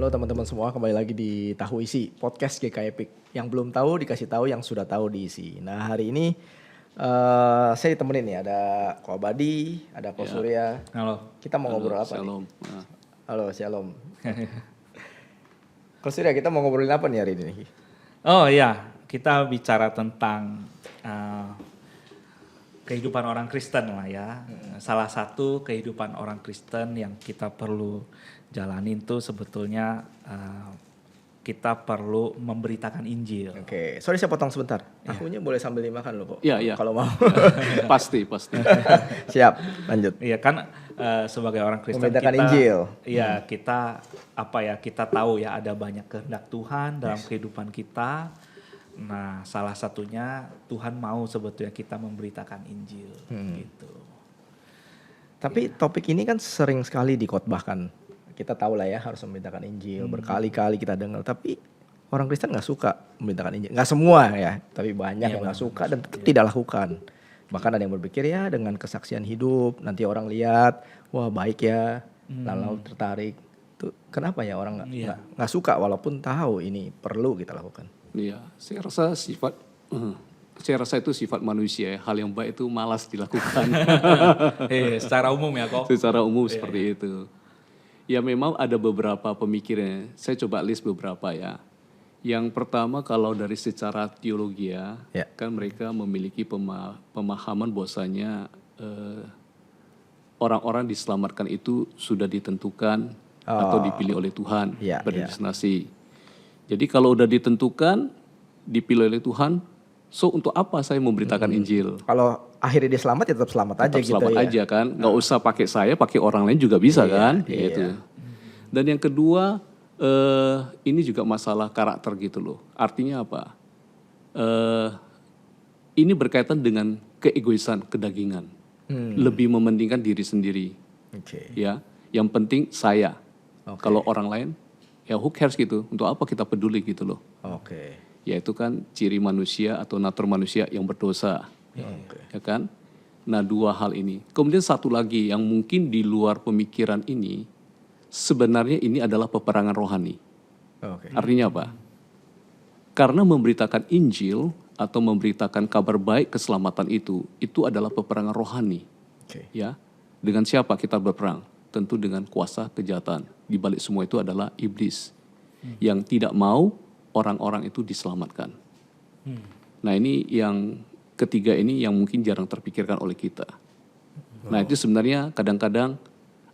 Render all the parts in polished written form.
Halo teman-teman semua, kembali lagi di Tahu Isi, podcast GK Epic. Yang belum tahu dikasih tahu, yang sudah tahu diisi. Nah hari ini saya ditemenin nih, ada Ko Abadi, ada Ko Surya. Halo. Kita mau ngobrol apa Shalom. nih? Halo, Shalom. Ko Surya, kita mau ngobrolin apa nih hari ini? Oh iya, kita bicara tentang kehidupan orang Kristen lah ya. Salah satu kehidupan orang Kristen yang kita perlu jalanin tuh sebetulnya kita perlu memberitakan Injil. Oke, sorry saya potong sebentar. Akunya boleh sambil dimakan loh kok. Iya. Kalau mau. Pasti. Siap, lanjut. Iya kan sebagai orang Kristen Memberitakan kita, Injil. Iya kita tahu ya ada banyak kehendak Tuhan dalam kehidupan kita. Nah salah satunya Tuhan mau sebetulnya kita memberitakan Injil gitu. Tapi topik ini kan sering sekali dikhotbahkan. Kita tahu lah ya harus memberitakan Injil. Berkali-kali kita dengar. Tapi orang Kristen gak suka memberitakan Injil. Gak semua ya. Tapi banyak yang gak suka dan tetap tidak lakukan. Bahkan ada yang berpikir ya dengan kesaksian hidup. Nanti orang lihat, wah baik ya. Lalu tertarik. Tuh, kenapa ya orang gak suka walaupun tahu ini perlu kita lakukan. Iya, saya rasa itu sifat manusia ya. Hal yang baik itu malas dilakukan. Secara umum ya kok. Secara umum seperti itu. Ya memang ada beberapa pemikirannya. Saya coba list beberapa ya. Yang pertama kalau dari secara teologi ya. Kan mereka memiliki pemahaman bahwasanya orang-orang diselamatkan itu sudah ditentukan atau dipilih oleh Tuhan, berdestinasi. Jadi kalau udah ditentukan, dipilih oleh Tuhan, so untuk apa saya memberitakan Injil? Kalau akhirnya dia selamat ya tetap selamat aja gitu selamat ya. aja kan, nggak usah pakai saya, pakai orang lain juga bisa kan, gitu. Dan yang kedua, ini juga masalah karakter gitu loh. Artinya apa? Ini berkaitan dengan keegoisan, kedagingan, lebih mementingkan diri sendiri. Ya, yang penting saya. Kalau orang lain, ya who cares gitu. Untuk apa kita peduli gitu loh. Yaitu kan ciri manusia atau natur manusia yang berdosa. Ya kan? Nah dua hal ini. Kemudian satu lagi yang mungkin di luar pemikiran ini, sebenarnya ini adalah peperangan rohani. Artinya apa? Karena memberitakan Injil atau memberitakan kabar baik keselamatan itu adalah peperangan rohani. Ya, dengan siapa kita berperang? Tentu dengan kuasa kejahatan. Di balik semua itu adalah iblis yang tidak mau orang-orang itu diselamatkan. Nah ini yang ketiga ini yang mungkin jarang terpikirkan oleh kita. Nah itu sebenarnya kadang-kadang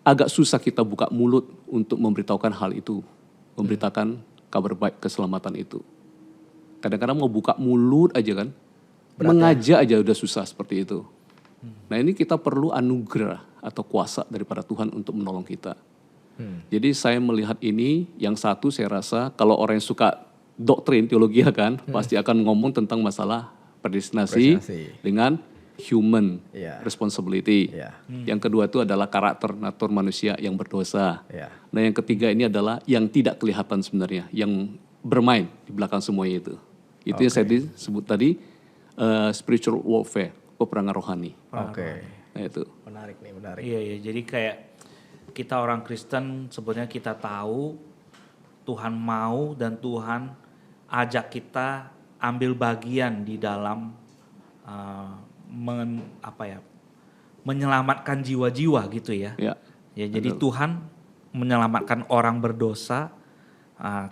agak susah kita buka mulut untuk memberitahukan hal itu. Memberitakan kabar baik keselamatan itu. Kadang-kadang mau buka mulut aja kan. Mengajak aja udah susah seperti itu. Nah ini kita perlu anugerah atau kuasa daripada Tuhan untuk menolong kita. Jadi saya melihat ini yang satu saya rasa kalau orang yang suka doktrin teologi ya kan pasti akan ngomong tentang masalah predestinasi dengan human responsibility. Yang kedua itu adalah karakter natur manusia yang berdosa. Nah yang ketiga ini adalah yang tidak kelihatan sebenarnya, yang bermain di belakang semuanya itu. Itu yang saya sebut tadi spiritual warfare, peperangan rohani. Nah itu. Menarik nih, menarik. Iya, jadi kayak kita orang Kristen sebenarnya kita tahu Tuhan mau dan Tuhan ajak kita ambil bagian di dalam menyelamatkan jiwa-jiwa gitu ya. Ya jadi Tuhan menyelamatkan orang berdosa,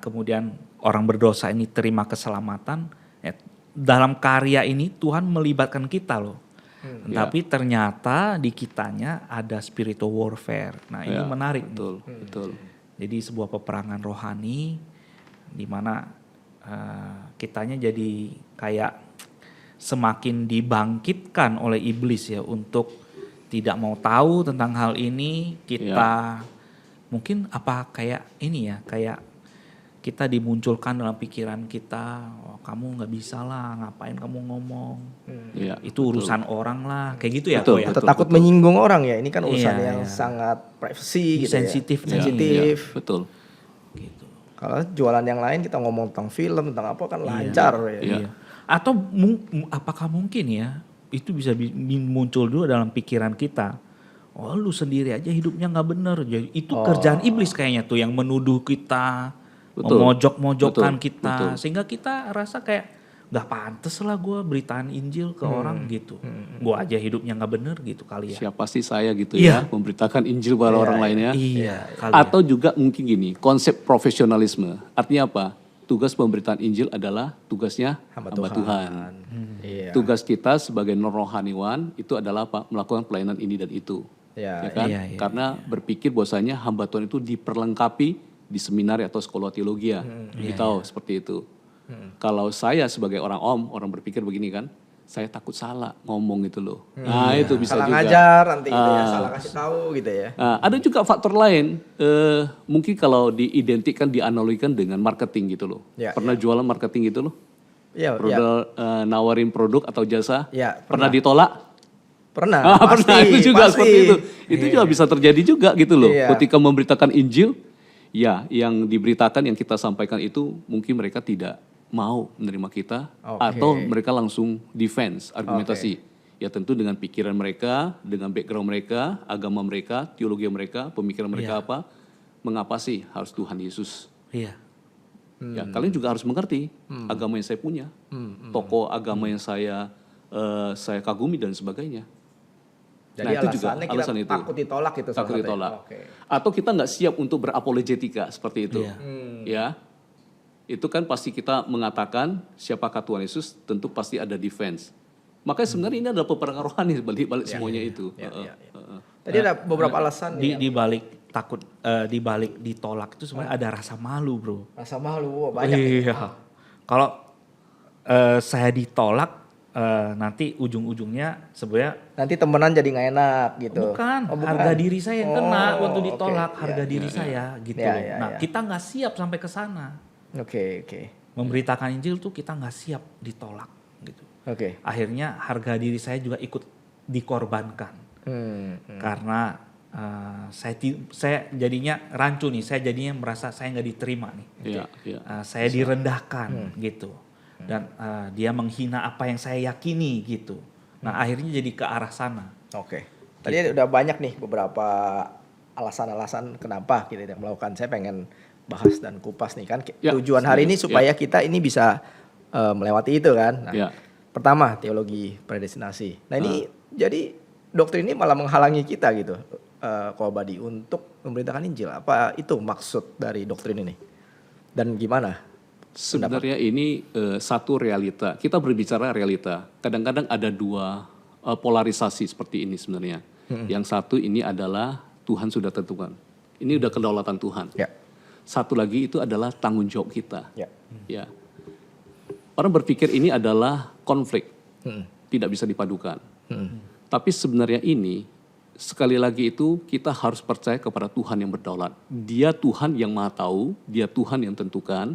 kemudian orang berdosa ini terima keselamatan. Dalam karya ini Tuhan melibatkan kita loh. Tapi ternyata di kitanya ada spiritual warfare. Nah ini menarik. Betul. Jadi sebuah peperangan rohani di mana kitanya jadi kayak semakin dibangkitkan oleh iblis ya untuk tidak mau tahu tentang hal ini. Kita mungkin apa kayak ini ya, kayak kita dimunculkan dalam pikiran kita, oh, kamu nggak bisa lah, ngapain kamu ngomong, itu urusan orang lah, kayak gitu ya. Atau takut menyinggung orang ya, ini kan urusan yang sangat privacy gitu sensitif ya. Sensitif. Betul. Gitu. Kalau jualan yang lain kita ngomong tentang film, tentang apa kan lancar ya. Atau apakah mungkin ya, itu bisa muncul dulu dalam pikiran kita, oh lu sendiri aja hidupnya nggak bener. Jadi itu kerjaan iblis kayaknya tuh yang menuduh kita, Betul. memojok-mojokkan Betul. kita, Betul. sehingga kita rasa kayak nggak pantes lah gue beritain Injil ke orang gitu. Gue aja hidupnya nggak bener gitu kali ya. Siapa sih saya gitu Iya. ya, memberitakan Injil pada orang lainnya. Iya. Kali ya. Atau juga mungkin gini, konsep profesionalisme. Artinya apa? Tugas pemberitaan Injil adalah tugasnya hamba Tuhan. Iya. Tugas kita sebagai non-rohaniwan itu adalah apa? Melakukan pelayanan ini dan itu. Ya, Ya kan? iya, Karena berpikir bahwasanya hamba Tuhan itu diperlengkapi di seminari atau sekolah teologi ya. Tahu seperti itu. Kalau saya sebagai orang berpikir begini kan, saya takut salah ngomong gitu loh. Nah itu bisa salah juga. ngajar nanti gitu ya, salah kasih tahu gitu ya. Nah, ada juga faktor lain, mungkin kalau diidentikan, dianalogikan dengan marketing gitu loh. Ya, Pernah jualan marketing gitu loh? Iya, Nawarin produk atau jasa? Ya, pernah ditolak? Pernah. Pernah, itu juga seperti itu. Itu juga bisa terjadi juga gitu loh. Iya. Ketika memberitakan Injil, ya yang diberitakan, yang kita sampaikan itu mungkin mereka tidak mau menerima kita, atau mereka langsung defense, argumentasi. Ya tentu dengan pikiran mereka, dengan background mereka, agama mereka, teologi mereka, pemikiran mereka apa, mengapa sih harus Tuhan Yesus? Iya. Ya kalian juga harus mengerti agama yang saya punya, tokoh agama yang saya kagumi dan sebagainya. Jadi itu juga alasannya alasan kita itu. takut ditolak gitu. Takut salah satunya. ditolak. Oke. Atau kita nggak siap untuk berapologetika seperti itu. Iya. Ya. Itu kan pasti kita mengatakan siapakah Tuhan Yesus, tentu pasti ada defense. Makanya sebenarnya ini adalah peperangan rohani balik semuanya itu. Tadi ada beberapa alasan Di balik takut, di balik ditolak itu sebenarnya ada rasa malu, bro. rasa malu banyak. Iya. Kalau saya ditolak, nanti ujung-ujungnya sebenarnya Nanti temenan jadi nggak enak gitu. bukan, Oh, bukan. harga diri saya yang kena waktu oke. ditolak, harga Iya, diri saya gitu Iya, loh. iya, Nah iya. kita nggak siap sampai ke sana. Oke. Memberitakan Injil tuh kita nggak siap ditolak gitu. Oke. Akhirnya harga diri saya juga ikut dikorbankan karena saya jadinya rancu nih, saya jadinya merasa saya nggak diterima nih. Iya, iya. Saya direndahkan gitu, dan dia menghina apa yang saya yakini gitu. Nah akhirnya jadi ke arah sana. Oke. Tadi udah banyak nih beberapa alasan-alasan kenapa kita tidak melakukan. Saya pengen bahas dan kupas nih kan. Ya, Tujuan hari ini supaya kita ini bisa melewati itu kan. Nah, Ya. pertama teologi predestinasi. Nah ini jadi doktrin ini malah menghalangi kita gitu, Kobadi, untuk memberitakan Injil. Apa itu maksud dari doktrin ini? Dan gimana? Sebenarnya ini satu realita. Kita berbicara realita. Kadang-kadang ada dua polarisasi seperti ini sebenarnya. Yang satu ini adalah Tuhan sudah tentukan. Ini udah kedaulatan Tuhan. Ya. Satu lagi itu adalah tanggung jawab kita. Ya. Ya. Orang berpikir ini adalah konflik, tidak bisa dipadukan. Tapi sebenarnya ini sekali lagi itu kita harus percaya kepada Tuhan yang berdaulat. Dia Tuhan yang Maha Tahu, Dia Tuhan yang tentukan.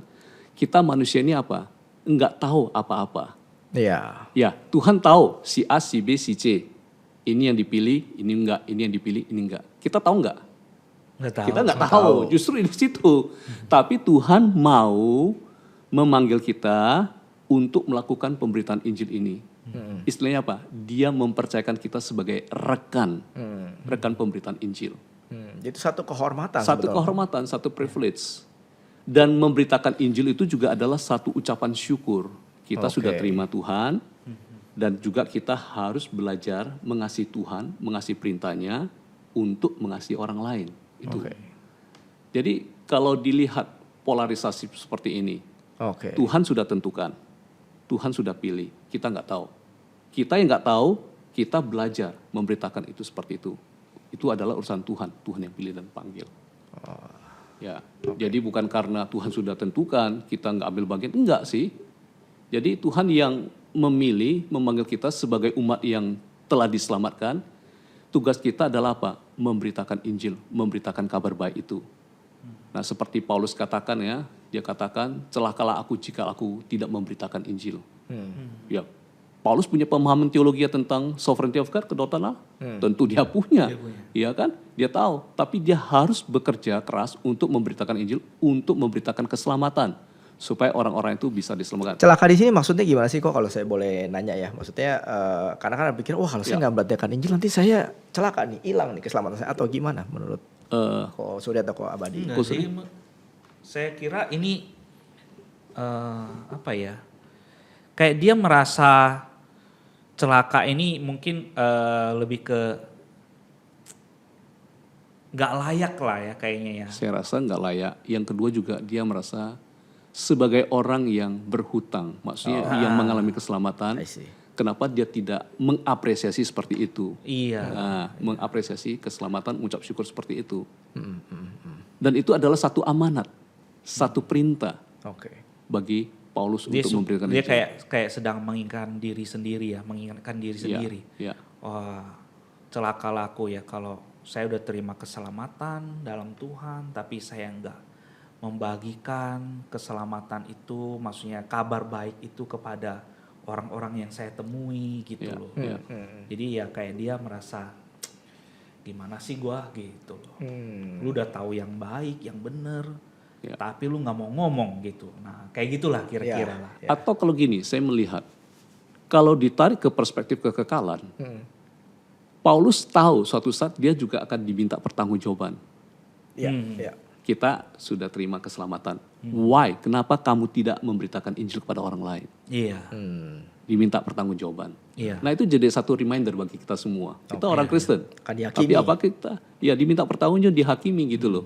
Kita manusia ini apa? Enggak tahu apa-apa. Iya. Ya, Tuhan tahu si A, si B, si C. Ini yang dipilih, ini enggak, ini yang dipilih, ini enggak. Kita tahu enggak? Nggak tahu. Kita nggak tahu, justru di situ. Tapi Tuhan mau memanggil kita untuk melakukan pemberitaan Injil ini. Istilahnya apa? Dia mempercayakan kita sebagai rekan pemberitaan Injil. Itu satu kehormatan. Satu sebetulnya. kehormatan, satu privilege. Dan memberitakan Injil itu juga adalah satu ucapan syukur. Kita sudah terima Tuhan, dan juga kita harus belajar mengasihi Tuhan, mengasihi perintahnya untuk mengasihi orang lain. Itu. Jadi kalau dilihat polarisasi seperti ini, Tuhan sudah tentukan, Tuhan sudah pilih, kita nggak tahu. Kita yang nggak tahu, kita belajar memberitakan itu seperti itu. Itu adalah urusan Tuhan, Tuhan yang pilih dan panggil. Ya, jadi bukan karena Tuhan sudah tentukan kita nggak ambil bagian, enggak sih. Jadi Tuhan yang memilih, memanggil kita sebagai umat yang telah diselamatkan. Tugas kita adalah apa? Memberitakan Injil, memberitakan kabar baik itu. Nah, seperti Paulus katakan ya, dia katakan, celakalah aku jika aku tidak memberitakan Injil. Ya, Paulus punya pemahaman teologi tentang sovereignty of God, kedaulatan Allah. Tentu dia punya, iya kan? Dia tahu, tapi dia harus bekerja keras untuk memberitakan Injil, untuk memberitakan keselamatan. supaya orang-orang itu bisa diselamatkan. Celaka di sini maksudnya gimana sih kok kalau saya boleh nanya ya? Maksudnya karena kan pikir wah kalau saya nggak memberitakan Injil nanti saya celaka nih, hilang nih keselamatan saya atau gimana menurut kok Surya atau kok Abadi? Enggak sih, saya kira ini apa ya? Kayak dia merasa celaka ini mungkin lebih ke nggak layak lah ya kayaknya ya. Saya rasa nggak layak. Yang kedua juga dia merasa sebagai orang yang berhutang, maksudnya yang mengalami keselamatan. I see. Kenapa dia tidak mengapresiasi seperti itu? Iya. Nah, mengapresiasi keselamatan, mengucap syukur seperti itu. Dan itu adalah satu amanat, satu perintah Oke. bagi Paulus Dia, untuk memberikan dia Injil. kayak sedang mengingatkan diri sendiri ya, mengingatkan diri sendiri. Ya. Wah, celakalah aku ya kalau saya udah terima keselamatan dalam Tuhan, tapi saya enggak membagikan keselamatan itu, maksudnya kabar baik itu kepada orang-orang yang saya temui gitu loh. Jadi ya kayak dia merasa gimana sih gua gitu loh. Lu udah tahu yang baik, yang bener, tapi lu nggak mau ngomong gitu. Nah kayak gitulah kira-kira lah. Atau kalau gini, saya melihat kalau ditarik ke perspektif kekekalan, Paulus tahu suatu saat dia juga akan diminta pertanggungjawaban. Iya. Kita sudah terima keselamatan. Why? Kenapa kamu tidak memberitakan Injil kepada orang lain? Iya. Diminta pertanggungjawaban. Iya. Nah itu jadi satu reminder bagi kita semua. Kita orang Kristen. Kan dihakimi. Tapi apa kita? Ya diminta pertanggungjawaban, dihakimi gitu loh.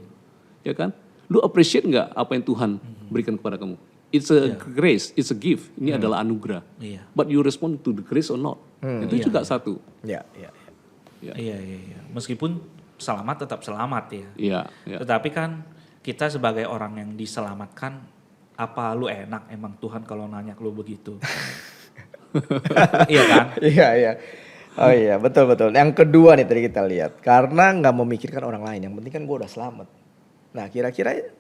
Ya kan? Lu appreciate nggak apa yang Tuhan berikan kepada kamu? It's a grace, it's a gift. Ini adalah anugerah. Iya. But you respond to the grace or not? Itu juga satu. Iya. Iya. Meskipun selamat tetap selamat ya. Iya. Tetapi kan kita sebagai orang yang diselamatkan, apa lu enak emang Tuhan kalau nanya lu begitu? Iya kan? Iya. Oh iya, betul. Yang kedua nih tadi kita lihat, karena nggak memikirkan orang lain, yang penting kan gue udah selamat. Nah kira-kira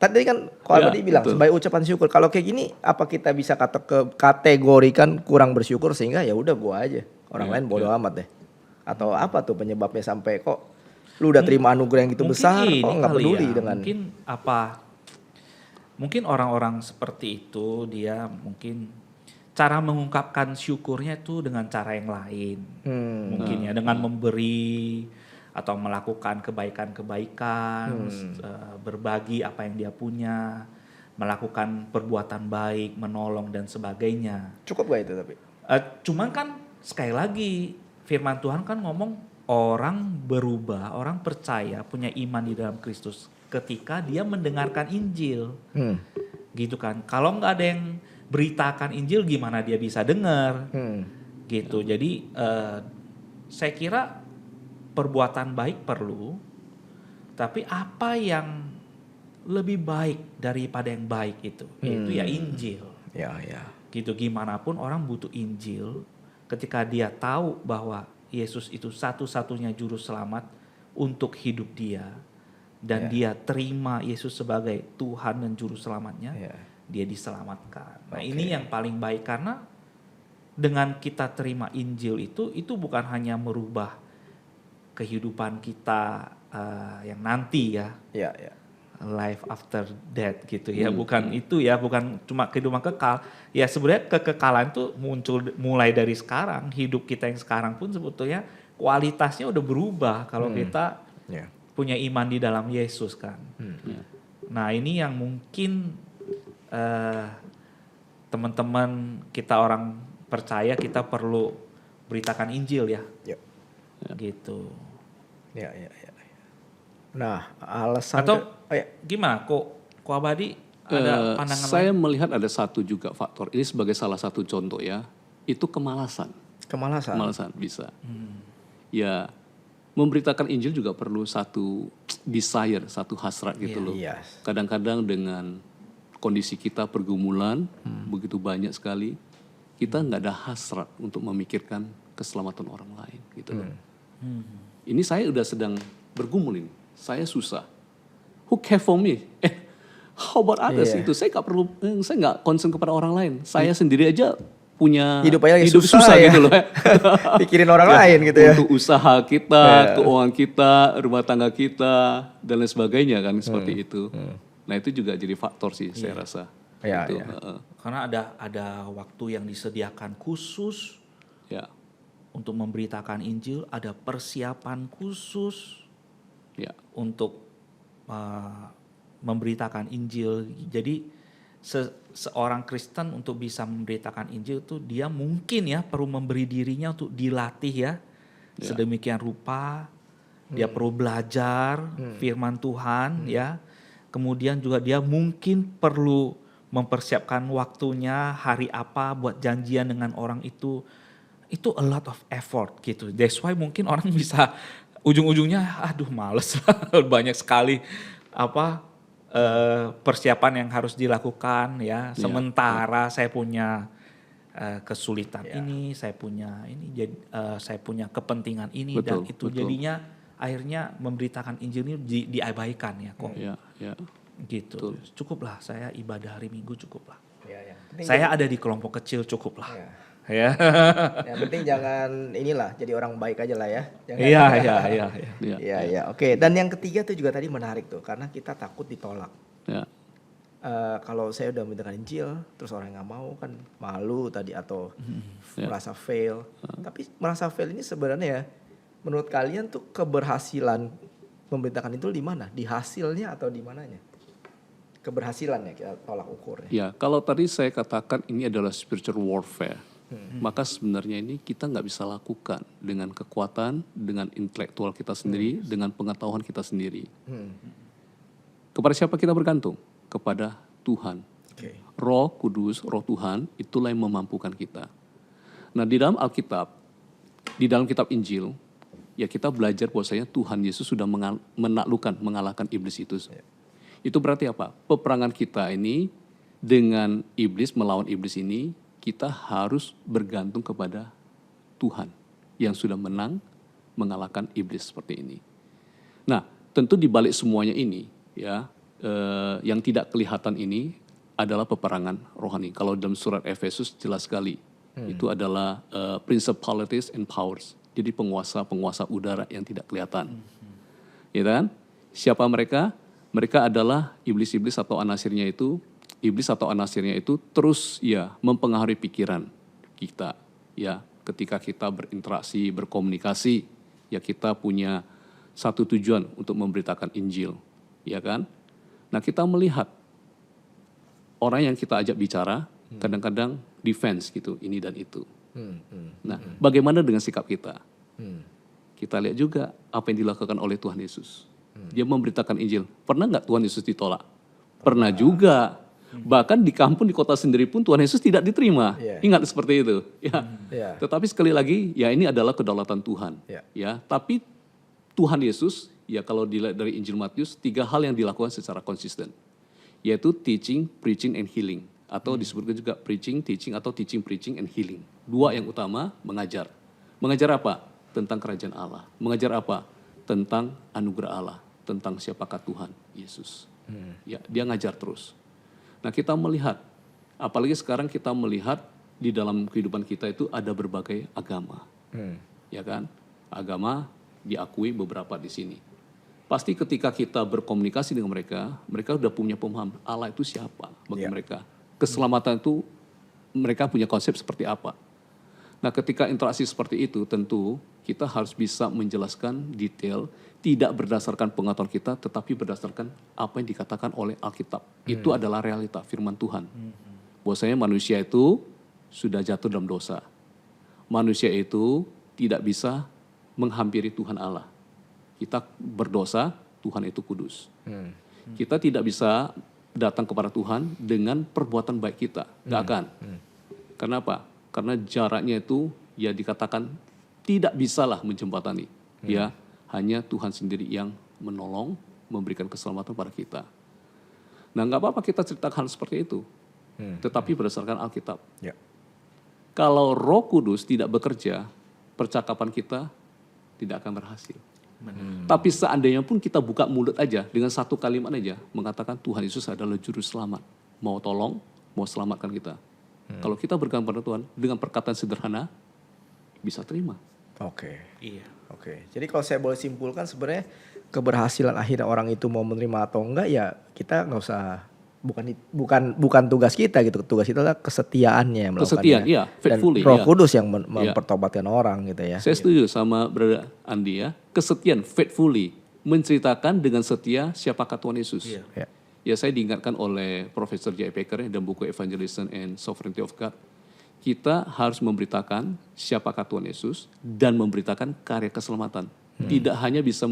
tadi kan kok Abadi bilang betul. sebagai ucapan syukur. Kalau kayak gini, apa kita bisa kategorikan kurang bersyukur sehingga ya udah gue aja, orang lain bodo amat deh? Atau apa tuh penyebabnya sampai kok lu udah terima anugerah yang gitu besar, kok nggak peduli dengan? Mungkin orang-orang seperti itu dia mungkin cara mengungkapkan syukurnya itu dengan cara yang lain. Mungkin ya dengan memberi atau melakukan kebaikan-kebaikan, berbagi apa yang dia punya, melakukan perbuatan baik, menolong dan sebagainya. Cukup gak itu tapi? Cuman kan sekali lagi firman Tuhan kan ngomong orang berubah, orang percaya, punya iman di dalam Kristus ketika dia mendengarkan Injil. Gitu kan. Kalau nggak ada yang beritakan Injil gimana dia bisa dengar. Gitu. Jadi saya kira perbuatan baik perlu, tapi apa yang lebih baik daripada yang baik itu ya Injil. Ya. Gitu, gimana pun orang butuh Injil ketika dia tahu bahwa Yesus itu satu-satunya juru selamat untuk hidup dia dan dia terima Yesus sebagai Tuhan dan juru selamatnya, dia diselamatkan. Nah, ini yang paling baik karena dengan kita terima Injil itu bukan hanya merubah kehidupan kita yang nanti ya. Life after death gitu ya, bukan itu ya, bukan cuma kehidupan kekal. Ya sebenarnya kekekalan itu muncul mulai dari sekarang. Hidup kita yang sekarang pun sebetulnya kualitasnya udah berubah kalau kita punya iman di dalam Yesus kan. Nah ini yang mungkin teman-teman kita orang percaya kita perlu beritakan Injil ya. Gitu. Ya. Nah alasan atau gimana kok Abadi ada pandangan saya lain? melihat ada satu juga faktor ini sebagai salah satu contoh ya, itu kemalasan bisa ya, memberitakan Injil juga perlu satu desire, satu hasrat gitu loh. Kadang-kadang dengan kondisi kita pergumulan begitu banyak sekali, kita nggak ada hasrat untuk memikirkan keselamatan orang lain gitu loh. Ini saya udah sedang bergumul ini, saya susah. Who care for me? How about others? Itu saya nggak perlu, saya nggak concern kepada orang lain. Saya sendiri aja punya hidup susah ya. Gitu loh. Pikirin orang lain gitu ya. Untuk usaha kita, keuangan kita, rumah tangga kita dan lain sebagainya kan seperti itu. Nah itu juga jadi faktor sih saya rasa. Ya, Itu, ya. Karena ada waktu yang disediakan khusus ya, untuk memberitakan Injil, ada persiapan khusus ya, untuk memberitakan Injil. Jadi seorang Kristen untuk bisa memberitakan Injil itu dia mungkin ya perlu memberi dirinya untuk dilatih ya. Sedemikian rupa dia perlu belajar firman Tuhan ya. Kemudian juga dia mungkin perlu mempersiapkan waktunya hari apa buat janjian dengan orang itu. Itu a lot of effort gitu. That's why mungkin orang bisa ujung-ujungnya aduh males lah banyak sekali persiapan yang harus dilakukan ya. Sementara saya punya kesulitan ini, saya punya saya punya kepentingan ini dan Betul, itu betul. jadinya akhirnya memberitakan Injil ini diabaikan ya kok. ya. Gitu. Betul. Cukuplah saya ibadah hari Minggu cukuplah. Ya. Saya ada di kelompok kecil cukuplah. Ya. Yang penting jangan inilah jadi orang baik aja lah ya. Jangan, Iya. Iya. Oke. Dan yang ketiga tuh juga tadi menarik tuh karena kita takut ditolak. Ya. Kalau saya udah memberitakan Injil, terus orang nggak mau kan malu tadi atau merasa fail. Tapi merasa fail ini sebenarnya menurut kalian tuh keberhasilan memberitakan itu di mana? Di hasilnya atau di mananya? Keberhasilan ya kita tolak ukurnya. Ya, kalau tadi saya katakan ini adalah spiritual warfare, maka sebenarnya ini kita nggak bisa lakukan dengan kekuatan, dengan intelektual kita sendiri, dengan pengetahuan kita sendiri. Kepada siapa kita bergantung? Kepada Tuhan. Okay. Roh Kudus, Roh Tuhan, itulah yang memampukan kita. Nah, di dalam Alkitab, di dalam kitab Injil, ya kita belajar bahwasanya Tuhan Yesus sudah mengalahkan iblis itu. Itu berarti apa? Peperangan kita ini dengan iblis, melawan iblis ini, kita harus bergantung kepada Tuhan yang sudah mengalahkan iblis seperti ini. Nah, tentu di balik semuanya ini, ya, yang tidak kelihatan ini adalah peperangan rohani. Kalau dalam surat Efesus jelas sekali, itu adalah principalities and powers. Jadi penguasa-penguasa udara yang tidak kelihatan. Ya kan? Siapa mereka? Mereka adalah iblis-iblis atau anasirnya itu. Iblis atau anasirnya itu terus ya mempengaruhi pikiran kita. Ya, ketika kita berinteraksi, berkomunikasi, ya kita punya satu tujuan untuk memberitakan Injil, ya kan? Nah, kita melihat orang yang kita ajak bicara kadang-kadang defense gitu, ini dan itu. Nah, bagaimana dengan sikap kita? Kita lihat juga apa yang dilakukan oleh Tuhan Yesus. Dia memberitakan Injil. Pernah nggak Tuhan Yesus ditolak? Pernah juga. Bahkan di kampung, di kota sendiri pun Tuhan Yesus tidak diterima. Ingat seperti itu. Ya. Tetapi sekali lagi, ya ini adalah kedaulatan Tuhan. Ya. Tapi Tuhan Yesus, ya kalau dilihat dari Injil Matius, 3 hal yang dilakukan secara konsisten. Yaitu teaching, preaching, and healing. Atau disebutkan juga preaching, teaching, atau teaching, preaching, and healing. 2 yang utama, mengajar. Mengajar apa? Tentang kerajaan Allah. Mengajar apa? Tentang anugerah Allah. Tentang siapakah Tuhan Yesus. Ya, dia ngajar terus. Nah, kita melihat, apalagi sekarang kita melihat di dalam kehidupan kita itu ada berbagai agama. Ya kan? Agama diakui beberapa di sini. Pasti ketika kita berkomunikasi dengan mereka, mereka sudah punya pemahaman Allah itu siapa bagi mereka. Keselamatan itu mereka punya konsep seperti apa. Nah, ketika interaksi seperti itu tentu kita harus bisa menjelaskan detail, tidak berdasarkan pengetahuan kita, tetapi berdasarkan apa yang dikatakan oleh Alkitab. Itu adalah realita firman Tuhan. Bahwasanya manusia itu sudah jatuh dalam dosa. Manusia itu tidak bisa menghampiri Tuhan Allah. Kita berdosa, Tuhan itu kudus. Kita tidak bisa datang kepada Tuhan dengan perbuatan baik kita. Nggak akan. Kenapa? Karena jaraknya itu ya dikatakan tidak bisalah menjembatani. Ya, hanya Tuhan sendiri yang menolong, memberikan keselamatan pada kita. Nah, nggak apa-apa kita ceritakan hal seperti itu. Tetapi berdasarkan Alkitab. Kalau Roh Kudus tidak bekerja, percakapan kita tidak akan berhasil. Tapi seandainya pun kita buka mulut aja dengan satu kalimat aja mengatakan Tuhan Yesus adalah juru selamat, mau tolong, mau selamatkan kita. Kalau kita bergantung pada Tuhan dengan perkataan sederhana bisa terima. Oke. Jadi kalau saya boleh simpulkan sebenarnya keberhasilan akhirnya orang itu mau menerima atau enggak ya kita nggak usah bukan tugas kita gitu. Tugas kita adalah kesetiaannya melakukannya. Kesetiaan, iya, Dan faithfully. Roh Iya. Kudus yang mempertobatkan orang gitu ya. Saya setuju sama Brother Andi ya. Kesetiaan, faithfully. Menceritakan dengan setia siapakah Tuhan Yesus. Ya. Ya saya diingatkan oleh Profesor J. Packer dalam buku Evangelism and Sovereignty of God. Kita harus memberitakan siapakah Tuhan Yesus dan memberitakan karya keselamatan. Tidak hanya bisa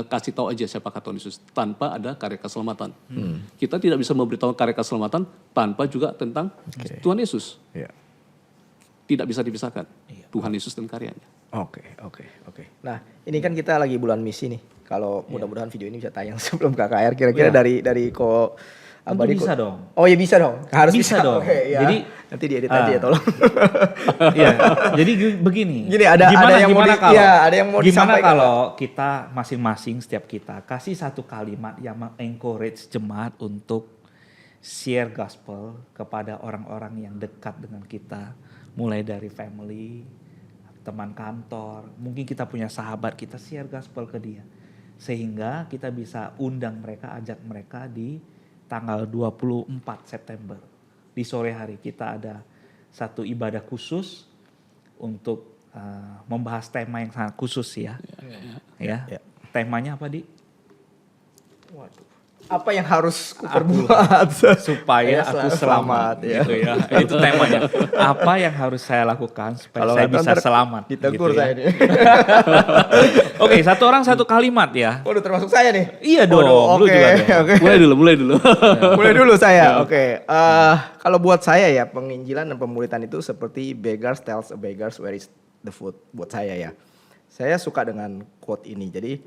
kasih tahu aja siapakah Tuhan Yesus tanpa ada karya keselamatan. Kita tidak bisa memberitahu karya keselamatan tanpa juga tentang Tuhan Yesus. Ya. Tidak bisa dipisahkan. Tuhan Yesus dan karyanya. Oke. Nah, ini kan kita lagi bulan misi nih. Kalau mudah-mudahan video ini bisa tayang sebelum KKR. Kira-kira dari Ko Abadi bisa dong. Oh ya bisa dong. Harus Bisa dong. Oke, ya. Jadi nanti diedit aja ya tolong. Iya. Jadi begini. Gini, ada yang mau ada yang mau gimana disampaikan, kalau kita masing-masing setiap kita kasih satu kalimat yang encourage jemaat untuk share gospel kepada orang-orang yang dekat dengan kita, mulai dari family, teman kantor, mungkin kita punya sahabat, kita share gospel ke dia. Sehingga kita bisa undang mereka, ajak mereka di tanggal 24 September. Di sore hari kita ada satu ibadah khusus untuk membahas tema yang sangat khusus ya. Ya. Temanya apa, Di? Waduh. Apa yang harus kuperbuat supaya aku selamat ya. gitu ya. Itu temanya. Apa yang harus saya lakukan supaya Kalau saya bisa selamat? Ditegur gitu saya ya. nih. Oke, satu orang satu kalimat ya. Waduh, termasuk saya nih. Iya dong. Waduh, Lu juga dong. oke. Mulai dulu. Mulai dulu saya. Oke. Kalau buat saya ya, penginjilan dan pemuritan itu seperti beggars tells a beggars where is the food buat saya ya. Saya suka dengan quote ini. Jadi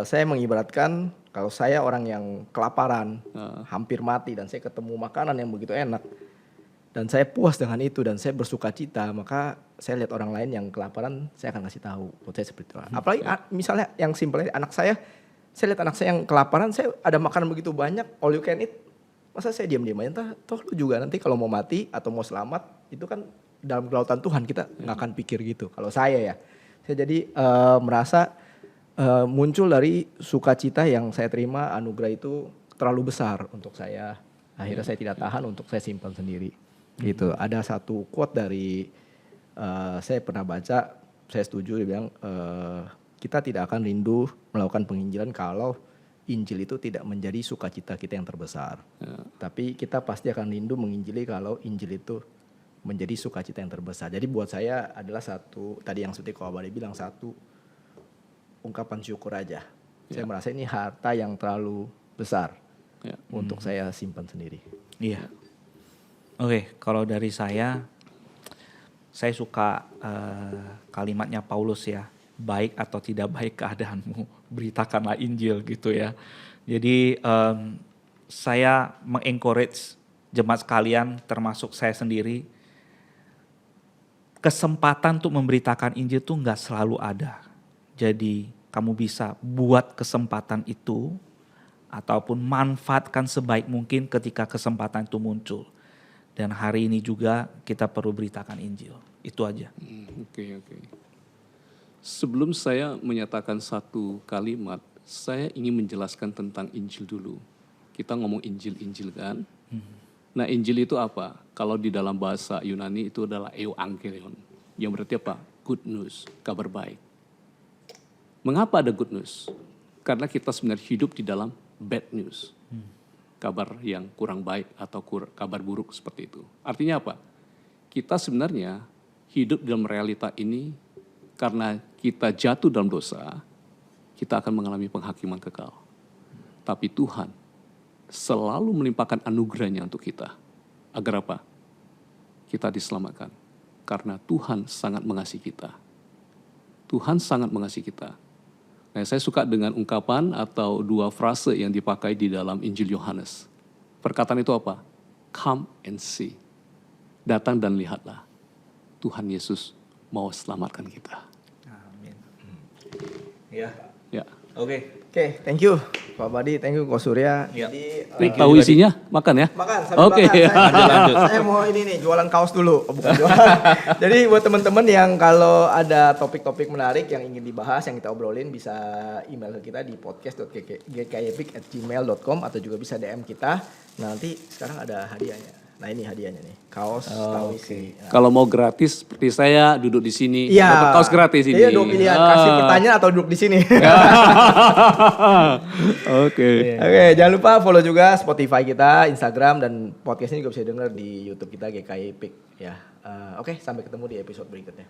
saya mengibaratkan kalau saya orang yang kelaparan, hampir mati dan saya ketemu makanan yang begitu enak dan saya puas dengan itu dan saya bersuka cita, maka saya lihat orang lain yang kelaparan, saya akan kasih tahu. Buat saya seperti itu. Apalagi misalnya yang simpelnya anak saya lihat anak saya yang kelaparan, saya ada makanan begitu banyak, all you can eat. Masa saya diam-diam aja, toh lu juga nanti kalau mau mati atau mau selamat, itu kan dalam kelautan Tuhan, kita nggak akan pikir gitu. Kalau saya ya, saya jadi merasa muncul dari sukacita yang saya terima, anugerah itu terlalu besar untuk saya. Akhirnya saya tidak tahan untuk saya simpan sendiri. Gitu. Ada satu quote dari saya pernah baca, saya setuju, dia bilang kita tidak akan rindu melakukan penginjilan kalau Injil itu tidak menjadi sukacita kita yang terbesar. Tapi kita pasti akan rindu menginjili kalau Injil itu menjadi sukacita yang terbesar. Jadi buat saya adalah satu, tadi yang seperti Ko Abadi bilang, satu ungkapan syukur aja. Saya merasa ini harta yang terlalu besar untuk saya simpan sendiri. Iya. Oke, kalau dari saya suka kalimatnya Paulus ya, baik atau tidak baik keadaanmu, beritakanlah Injil gitu ya. Jadi saya mengencourage jemaat sekalian, termasuk saya sendiri, kesempatan untuk memberitakan Injil tuh nggak selalu ada. Jadi kamu bisa buat kesempatan itu ataupun manfaatkan sebaik mungkin ketika kesempatan itu muncul. Dan hari ini juga kita perlu beritakan Injil. Itu aja. Oke. Sebelum saya menyatakan satu kalimat, saya ingin menjelaskan tentang Injil dulu. Kita ngomong Injil kan. Nah, Injil itu apa? Kalau di dalam bahasa Yunani itu adalah euangelion. Yang berarti apa? Good news, kabar baik. Mengapa ada good news? Karena kita sebenarnya hidup di dalam bad news. Kabar yang kurang baik atau kabar buruk seperti itu. Artinya apa? Kita sebenarnya hidup dalam realita ini karena kita jatuh dalam dosa, kita akan mengalami penghakiman kekal. Tapi Tuhan selalu melimpahkan anugerahnya untuk kita. Agar apa? Kita diselamatkan. Karena Tuhan sangat mengasihi kita. Tuhan sangat mengasihi kita. Nah, saya suka dengan ungkapan atau dua frase yang dipakai di dalam Injil Yohanes. Perkataan itu apa? Come and see. Datang dan lihatlah. Tuhan Yesus mau selamatkan kita. Amin. Ya. Oke. Oke, thank you Pak Badi, thank you Ko Surya. Iya. Jadi Tahu isinya? Makan ya? makan sambil Oke. makan. Saya mau ini nih jualan kaos dulu. Oh, bukan jualan. Jadi buat teman-teman yang kalau ada topik-topik menarik yang ingin dibahas, yang kita obrolin, bisa email ke kita di podcast.gkyepic@gmail.com atau juga bisa DM kita. Nah, nanti sekarang ada hadiahnya. Nah ini hadiahnya nih, kaos tahu isi. Nah. Kalau mau gratis seperti saya duduk di sini, Iya. dapat kaos gratis ini. Iya, dua pilihan, kasih pertanyaan atau duduk di sini. Oke. Oke, jangan lupa follow juga Spotify kita, Instagram, dan podcast ini juga bisa denger di YouTube kita GKI Epic ya. Oke, sampai ketemu di episode berikutnya.